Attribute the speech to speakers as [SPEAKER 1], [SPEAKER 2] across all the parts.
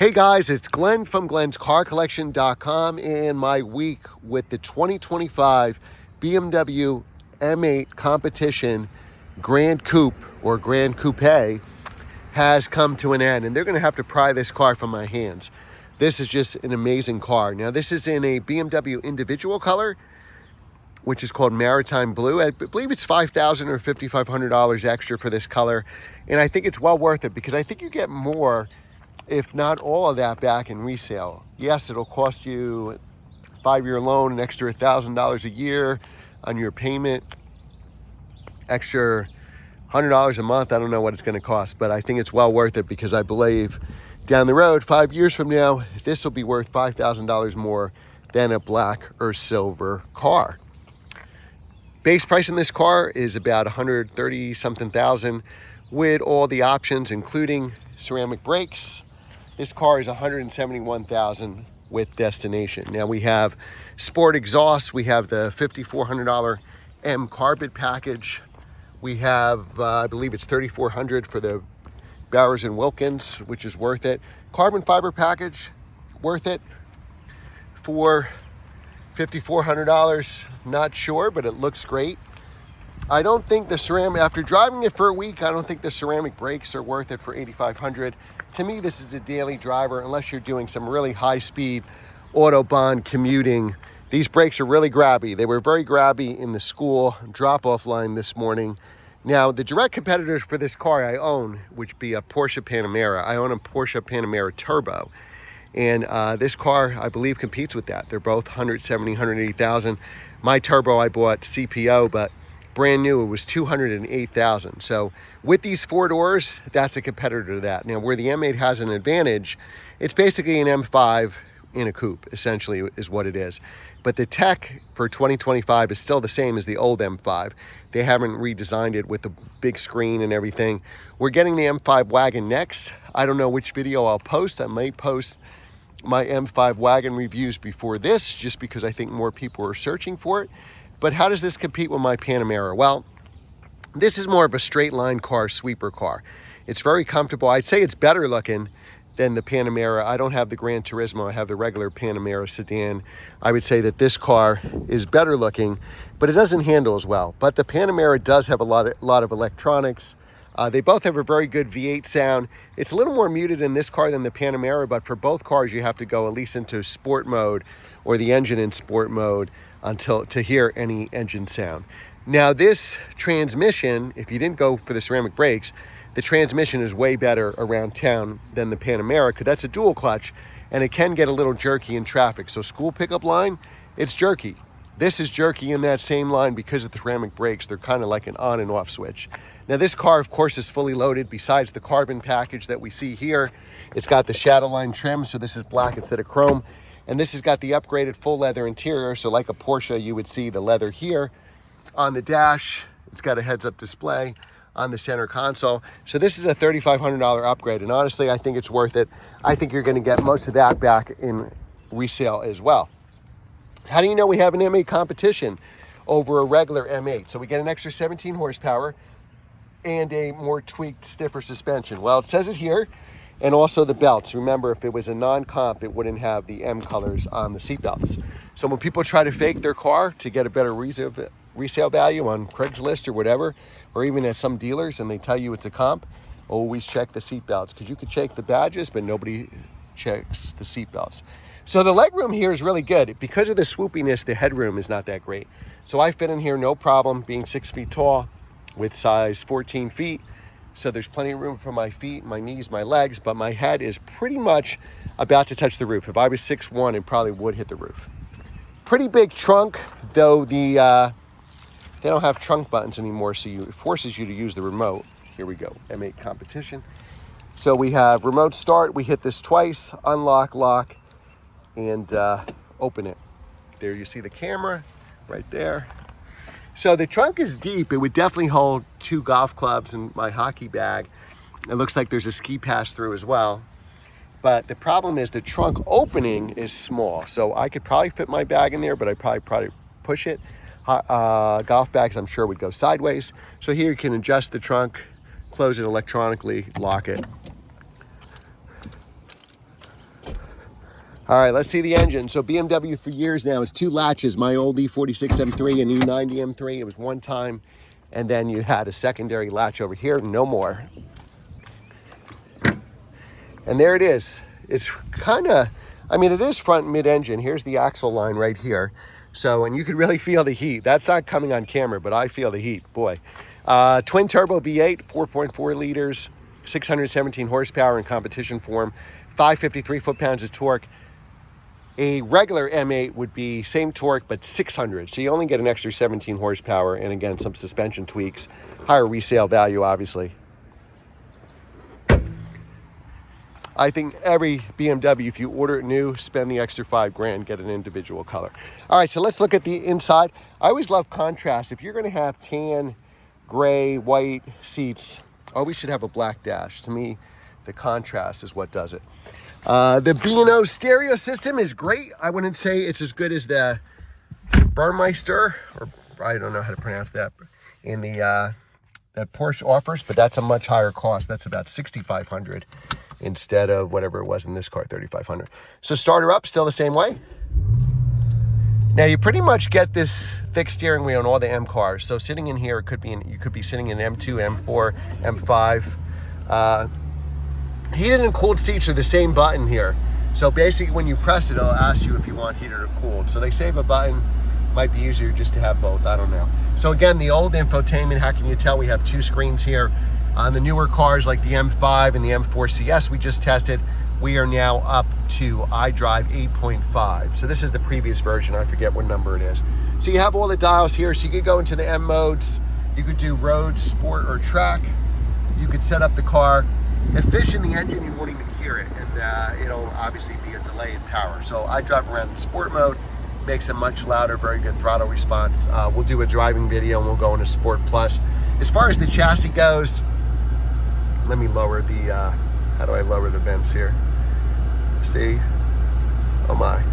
[SPEAKER 1] Hey guys, it's Glenn from glenscarcollection.com and my week with the 2025 BMW M8 competition Gran Coupe or Gran Coupe has come to an end, and they're going to have to pry this car from my hands. This is just an amazing car. Now this is in a BMW individual color, which is called Maritime Blue. I believe it's $5,000 or $5,500 extra for this color, and I think it's well worth it because I think you get more, if not all of that, back in resale. Yes, it'll cost you 5-year loan, an extra $1,000 a year on your payment, extra $100 a month. I don't know what it's going to cost, but I think it's well worth it because I believe down the road, 5 years from now, this will be worth $5,000 more than a black or silver car. Base price in this car is about 130 something thousand with all the options, including ceramic brakes. This car is 171,000 with destination. Now we have sport exhaust. We have the $5,400 M carpet package. We have, I believe it's $3,400 for the Bowers and Wilkins, which is worth it. Carbon fiber package, worth it. For $5,400, not sure, but it looks great. I don't think the ceramic, after driving it for a week, I don't think the ceramic brakes are worth it for $8,500. To me, this is a daily driver, unless you're doing some really high-speed Autobahn commuting. These brakes are really grabby. They were very grabby in the school drop-off line this morning. Now, the direct competitors for this car I own, which be a Porsche Panamera. I own a Porsche Panamera Turbo. And this car, I believe, competes with that. They're both 170, 180,000. My Turbo I bought CPO, but brand new, it was 208,000. So with these 4 doors, that's a competitor to that. Now, where the M8 has an advantage, it's basically an M5 in a coupe, essentially, is what it is. But the tech for 2025 is still the same as the old M5. They haven't redesigned it with the big screen and everything. We're getting the M5 wagon next. I don't know which video I'll post. I may post my M5 wagon reviews before this, just because I think more people are searching for it. But how does this compete with my Panamera? Well, this is more of a straight line car, sweeper car. It's very comfortable. I'd say it's better looking than the Panamera. I don't have the Gran Turismo. I have the regular Panamera sedan. I would say that this car is better looking, but it doesn't handle as well. But the Panamera does have a lot of electronics. They both have a very good V8 sound. It's a little more muted in this car than the Panamera, but for both cars, you have to go at least into sport mode or the engine in sport mode to hear any engine sound. Now, this transmission, if you didn't go for the ceramic brakes, the transmission is way better around town than the Panamera, because that's a dual clutch, and it can get a little jerky in traffic. So school pickup line, it's jerky. This is jerky in that same line because of the ceramic brakes. They're kind of like an on and off switch. Now this car, of course, is fully loaded. Besides the carbon package that we see here, it's got the Shadowline trim, so this is black instead of chrome. And this has got the upgraded full leather interior. So like a Porsche, you would see the leather here on the dash. It's got a heads-up display on the center console. So this is a $3,500 upgrade. And honestly, I think it's worth it. I think you're going to get most of that back in resale as well. How do you know we have an M8 competition over a regular M8? So we get an extra 17 horsepower and a more tweaked, stiffer suspension. Well, it says it here. And also the belts. Remember, if it was a non-comp, it wouldn't have the M colors on the seat belts. So when people try to fake their car to get a better resale value on Craigslist or whatever, or even at some dealers, and they tell you it's a comp, always check the seat belts, because you could check the badges, but nobody checks the seat belts. So the legroom here is really good. Because of the swoopiness, the headroom is not that great. So I fit in here no problem, being 6 feet tall with size 14 feet. So there's plenty of room for my feet, my knees, my legs, but my head is pretty much about to touch the roof. If I was 6'1", it probably would hit the roof. Pretty big trunk, though they don't have trunk buttons anymore, so it forces you to use the remote. Here we go, M8 competition. So we have remote start. We hit this twice, unlock, lock, and open it. There you see the camera right there. So the trunk is deep. It would definitely hold 2 golf clubs and my hockey bag. It looks like there's a ski pass through as well. But the problem is the trunk opening is small. So I could probably fit my bag in there, but I'd probably push it. Golf bags, I'm sure, would go sideways. So here you can adjust the trunk, close it electronically, lock it. All right, let's see the engine. So BMW for years now, it's 2 latches. My old E46 M3 and E90 M3, it was one time. And then you had a secondary latch over here, no more. And there it is. It's kind of, I mean, it is front mid-engine. Here's the axle line right here. So, and you can really feel the heat. That's not coming on camera, but I feel the heat, boy. Twin turbo V8, 4.4 liters, 617 horsepower in competition form, 553 foot-pounds of torque. A regular M8 would be same torque, but 600. So you only get an extra 17 horsepower, and again, some suspension tweaks, higher resale value, obviously. I think every BMW, if you order it new, spend the extra $5,000, get an individual color. All right, so let's look at the inside. I always love contrast. If you're gonna have tan, gray, white seats, always should have a black dash. To me, the contrast is what does it. The B&O stereo system is great. I wouldn't say it's as good as the Burmeister, or I don't know how to pronounce that, in the that Porsche offers, but that's a much higher cost. That's about $6,500 instead of whatever it was in this car, $3,500. So starter up, still the same way. Now you pretty much get this thick steering wheel on all the M cars. So sitting in here, it could be you could be sitting in M2, M4, M5. Heated and cooled seats are the same button here. So basically when you press it, it'll ask you if you want heated or cooled. So they save a button. Might be easier just to have both, I don't know. So again, the old infotainment, how can you tell? We have 2 screens here. On the newer cars like the M5 and the M4 CS we just tested, we are now up to iDrive 8.5. So this is the previous version, I forget what number it is. So you have all the dials here, so you could go into the M modes. You could do road, sport, or track. You could set up the car. Efficient the engine, you won't even hear it, and it'll obviously be a delay in power. So I drive around in sport mode, makes it much louder, very good throttle response. We'll do a driving video and we'll go into Sport Plus. As far as the chassis goes, let me lower the, how do I lower the vents here? See? Oh my.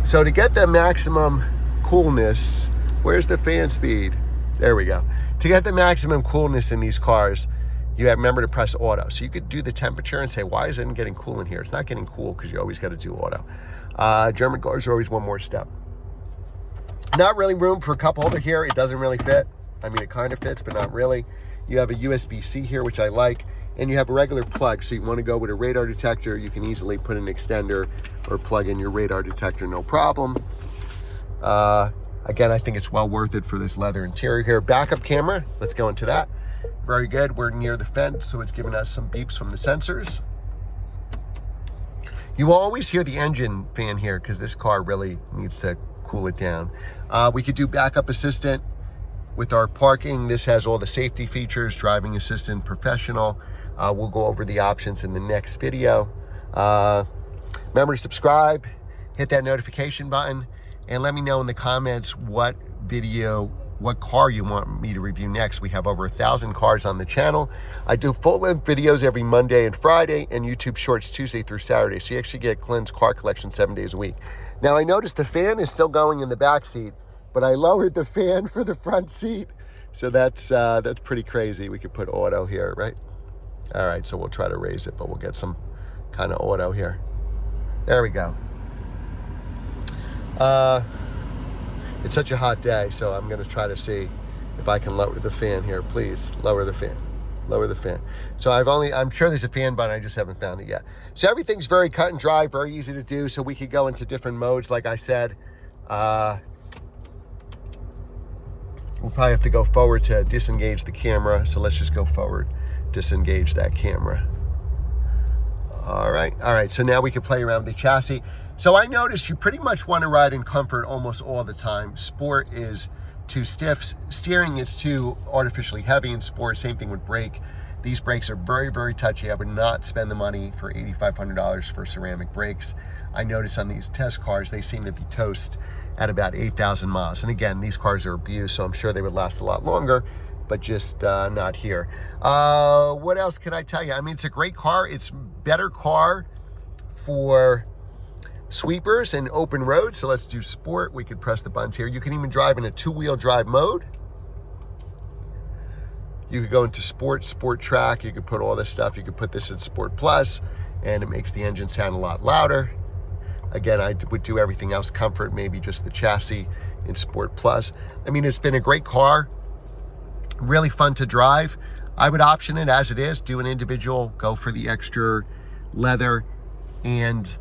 [SPEAKER 1] So to get the maximum coolness, where's the fan speed? There we go. To get the maximum coolness in these cars, you have, remember to press auto. So you could do the temperature and say, why is it getting cool in here? It's not getting cool because you always got to do auto. German cars are always one more step. Not really room for a cup holder here. It doesn't really fit. I mean, it kind of fits, but not really. You have a USB-C here, which I like, and you have a regular plug. So you want to go with a radar detector, you can easily put an extender or plug in your radar detector, no problem. Again, I think it's well worth it for this leather interior here. Backup camera, let's go into that. Very good. We're near the fence, so it's giving us some beeps from the sensors. You will always hear the engine fan here because this car really needs to cool it down. We could do backup assistant with our parking. This has all the safety features, driving assistant, professional. We'll go over the options in the next video. Remember to subscribe, hit that notification button, and let me know in the comments what car you want me to review next. We have over 1,000 cars on the channel. I do full-length videos every Monday and Friday, and YouTube Shorts Tuesday through Saturday. So you actually get Clint's car collection 7 days a week. Now I noticed the fan is still going in the back seat, but I lowered the fan for the front seat. So that's pretty crazy. We could put auto here, right? All right, so we'll try to raise it, but we'll get some kind of auto here. There we go. It's such a hot day, so I'm gonna try to see if I can lower the fan here. Please, lower the fan, lower the fan. So I'm sure there's a fan button, I just haven't found it yet. So everything's very cut and dry, very easy to do, so we could go into different modes, like I said. We'll probably have to go forward to disengage the camera, so let's just go forward, disengage that camera. All right, so now we can play around with the chassis. So I noticed you pretty much want to ride in comfort almost all the time. Sport is too stiff. Steering is too artificially heavy in sport. Same thing with brake. These brakes are very, very touchy. I would not spend the money for $8,500 for ceramic brakes. I noticed on these test cars, they seem to be toast at about 8,000 miles. And again, these cars are abused, so I'm sure they would last a lot longer, but just not here. What else can I tell you? I mean, it's a great car. It's a better car for sweepers and open roads. So let's do sport. We could press the buttons here. You can even drive in a 2-wheel drive mode. You could go into sport track. You could put all this stuff. You could put this in Sport Plus, and it makes the engine sound a lot louder. Again, I would do everything else, comfort, maybe just the chassis in Sport Plus. I mean, it's been a great car, really fun to drive. I would option it as it is, do an individual, go for the extra leather, and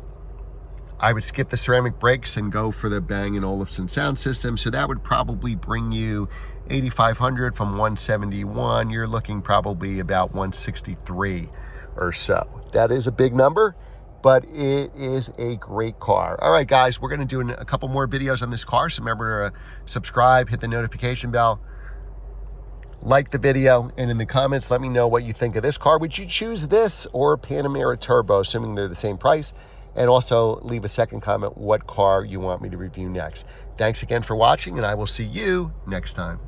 [SPEAKER 1] I would skip the ceramic brakes and go for the Bang & Olufsen sound system. So that would probably bring you 8,500 from 171. You're looking probably about 163 or so. That is a big number, but it is a great car. All right, guys, we're going to do a couple more videos on this car. So remember to subscribe, hit the notification bell, like the video, and in the comments, let me know what you think of this car. Would you choose this or a Panamera Turbo, assuming they're the same price? And also leave a second comment what car you want me to review next. Thanks again for watching, and I will see you next time.